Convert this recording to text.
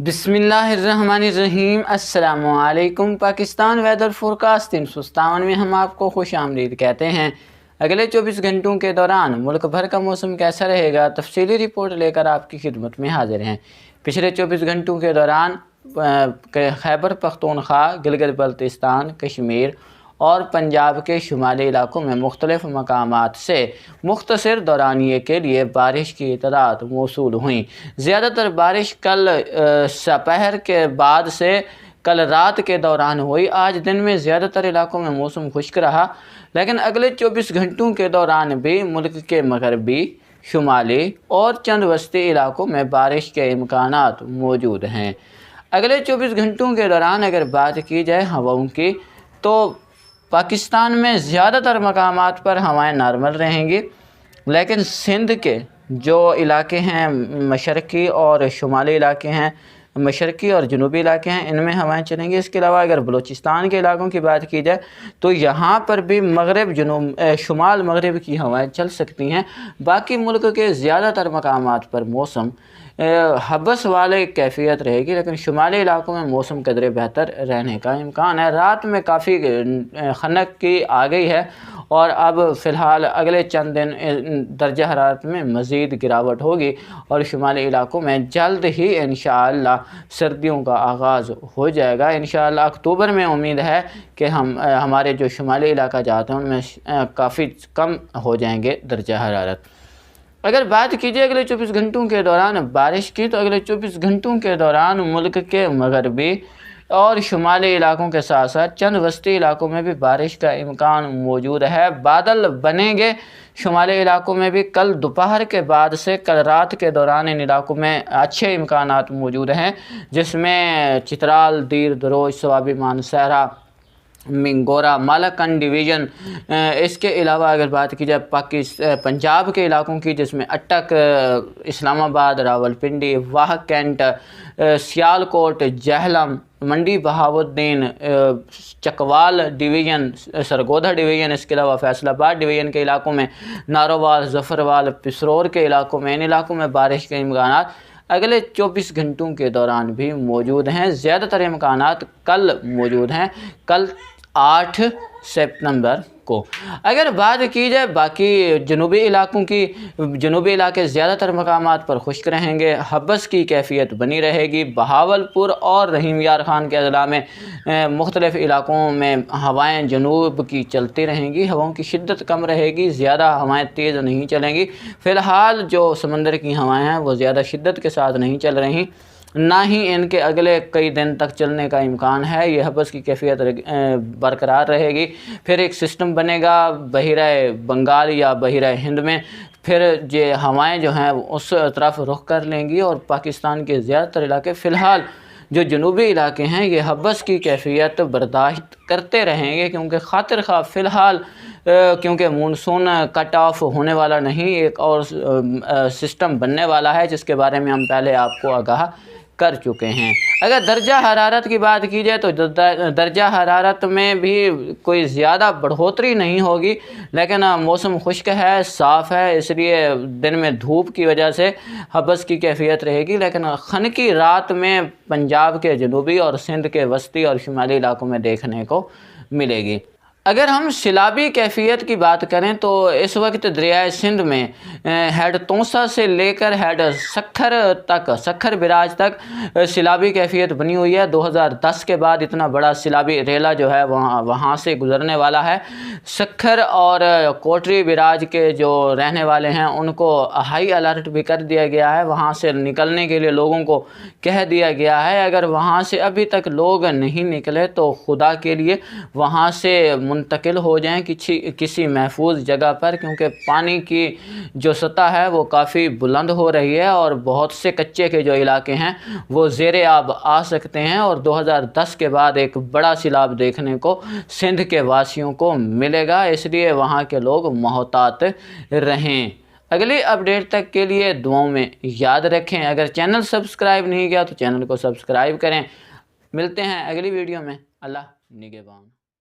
بسم اللہ الرحمن الرحیم۔ السلام علیکم۔ پاکستان ویدر فورکاسٹ 357 میں ہم آپ کو خوش آمدید کہتے ہیں۔ اگلے 24 گھنٹوں کے دوران ملک بھر کا موسم کیسا رہے گا، تفصیلی رپورٹ لے کر آپ کی خدمت میں حاضر ہیں۔ پچھلے 24 گھنٹوں کے دوران خیبر پختونخوا، گلگت بلتستان، کشمیر اور پنجاب کے شمالی علاقوں میں مختلف مقامات سے مختصر دورانیے کے لیے بارش کی اطلاعات موصول ہوئیں۔ زیادہ تر بارش کل سپہر کے بعد سے کل رات کے دوران ہوئی۔ آج دن میں زیادہ تر علاقوں میں موسم خشک رہا، لیکن اگلے 24 گھنٹوں کے دوران بھی ملک کے مغربی، شمالی اور چند وسطی علاقوں میں بارش کے امکانات موجود ہیں۔ اگلے 24 گھنٹوں کے دوران اگر بات کی جائے ہواؤں کی، تو پاکستان میں زیادہ تر مقامات پر ہوائیں نارمل رہیں گی، لیکن سندھ کے جو علاقے ہیں، مشرقی اور شمالی علاقے ہیں، مشرقی اور جنوبی علاقے ہیں، ان میں ہوائیں چلیں گی۔ اس کے علاوہ اگر بلوچستان کے علاقوں کی بات کی جائے تو یہاں پر بھی مغرب شمال مغرب کی ہوائیں چل سکتی ہیں۔ باقی ملک کے زیادہ تر مقامات پر موسم حبس والے کیفیت رہے گی، لیکن شمالی علاقوں میں موسم قدرے بہتر رہنے کا امکان ہے۔ رات میں کافی خنک کی آ گئی ہے، اور اب فی الحال اگلے چند دن درجہ حرارت میں مزید گراوٹ ہوگی، اور شمالی علاقوں میں جلد ہی انشاءاللہ سردیوں کا آغاز ہو جائے گا۔ انشاءاللہ اکتوبر میں امید ہے کہ ہمارے جو شمالی علاقہ جاتے ہیں ان میں کافی کم ہو جائیں گے درجہ حرارت۔ اگر بات کیجیے اگلے 24 گھنٹوں کے دوران بارش کی، تو اگلے 24 گھنٹوں کے دوران ملک کے مغربی اور شمالی علاقوں کے ساتھ ساتھ چند وسطی علاقوں میں بھی بارش کا امکان موجود ہے۔ بادل بنیں گے شمالی علاقوں میں بھی۔ کل دوپہر کے بعد سے کل رات کے دوران ان علاقوں میں اچھے امکانات موجود ہیں، جس میں چترال، دیر دروج، سوابی مانسہرہ، منگورا، مالاکنڈ ڈویژن۔ اس کے علاوہ اگر بات کی جائے پنجاب کے علاقوں کی، جس میں اٹک، اسلام آباد، راولپنڈی، واہ کینٹ، سیالکوٹ، جہلم، منڈی بہاؤالدین، چکوال ڈویژن، سرگودھا ڈویژن، اس کے علاوہ فیصل آباد ڈویژن کے علاقوں میں، نارووال، ظفروال، پسرور کے علاقوں میں، ان علاقوں میں بارش کے امکانات اگلے 24 گھنٹوں کے دوران بھی موجود ہیں۔ زیادہ تر امکانات کل موجود ہیں، کل 8 سپتمبر کو۔ اگر بات کی جائے باقی جنوبی علاقوں کی، جنوبی علاقے زیادہ تر مقامات پر خشک رہیں گے، حبس کی کیفیت بنی رہے گی۔ بہاولپور اور رحیم یار خان کے اضلاع میں مختلف علاقوں میں ہوائیں جنوب کی چلتی رہیں گی، ہواؤں کی شدت کم رہے گی، زیادہ ہوائیں تیز نہیں چلیں گی۔ فی الحال جو سمندر کی ہوائیں ہیں وہ زیادہ شدت کے ساتھ نہیں چل رہی، نہ ہی ان کے اگلے کئی دن تک چلنے کا امکان ہے۔ یہ حبس کی کیفیت برقرار رہے گی۔ پھر ایک سسٹم بنے گا بحیرہ بنگال یا بحیرہ ہند میں، پھر یہ ہوائیں جو ہیں اس طرف رخ کر لیں گی، اور پاکستان کے زیادہ تر علاقے فی الحال جو جنوبی علاقے ہیں یہ حبس کی کیفیت برداشت کرتے رہیں گے، کیونکہ خاطر خواہ فی الحال کیونکہ مونسون کٹ آف ہونے والا نہیں، ایک اور سسٹم بننے والا ہے، جس کے بارے میں ہم پہلے آپ کو آگاہ کر چکے ہیں۔ اگر درجہ حرارت کی بات کی جائے تو درجہ حرارت میں بھی کوئی زیادہ بڑھوتری نہیں ہوگی، لیکن موسم خشک ہے، صاف ہے، اس لیے دن میں دھوپ کی وجہ سے حبس کی کیفیت رہے گی، لیکن خنکی رات میں پنجاب کے جنوبی اور سندھ کے وسطی اور شمالی علاقوں میں دیکھنے کو ملے گی۔ اگر ہم سیلابی کیفیت کی بات کریں تو اس وقت دریائے سندھ میں ہیڈ تونسا سے لے کر ہیڈ سکھر براج تک سیلابی کیفیت بنی ہوئی ہے۔ 2010 کے بعد اتنا بڑا سیلابی ریلا جو ہے وہاں سے گزرنے والا ہے۔ سکھر اور کوٹری براج کے جو رہنے والے ہیں ان کو ہائی الرٹ بھی کر دیا گیا ہے، وہاں سے نکلنے کے لیے لوگوں کو کہہ دیا گیا ہے۔ اگر وہاں سے ابھی تک لوگ نہیں نکلے تو خدا کے لیے وہاں سے منتقل ہو جائیں کسی محفوظ جگہ پر، کیونکہ پانی کی جو سطح ہے وہ کافی بلند ہو رہی ہے، اور بہت سے کچے کے جو علاقے ہیں وہ زیر آب آ سکتے ہیں، اور 2010 کے بعد ایک بڑا سیلاب دیکھنے کو سندھ کے واسیوں کو ملے گا، اس لیے وہاں کے لوگ محتاط رہیں۔ اگلی اپڈیٹ تک کے لیے دعاؤں میں یاد رکھیں۔ اگر چینل سبسکرائب نہیں کیا تو چینل کو سبسکرائب کریں۔ ملتے ہیں اگلی ویڈیو میں۔ اللہ نگہبان۔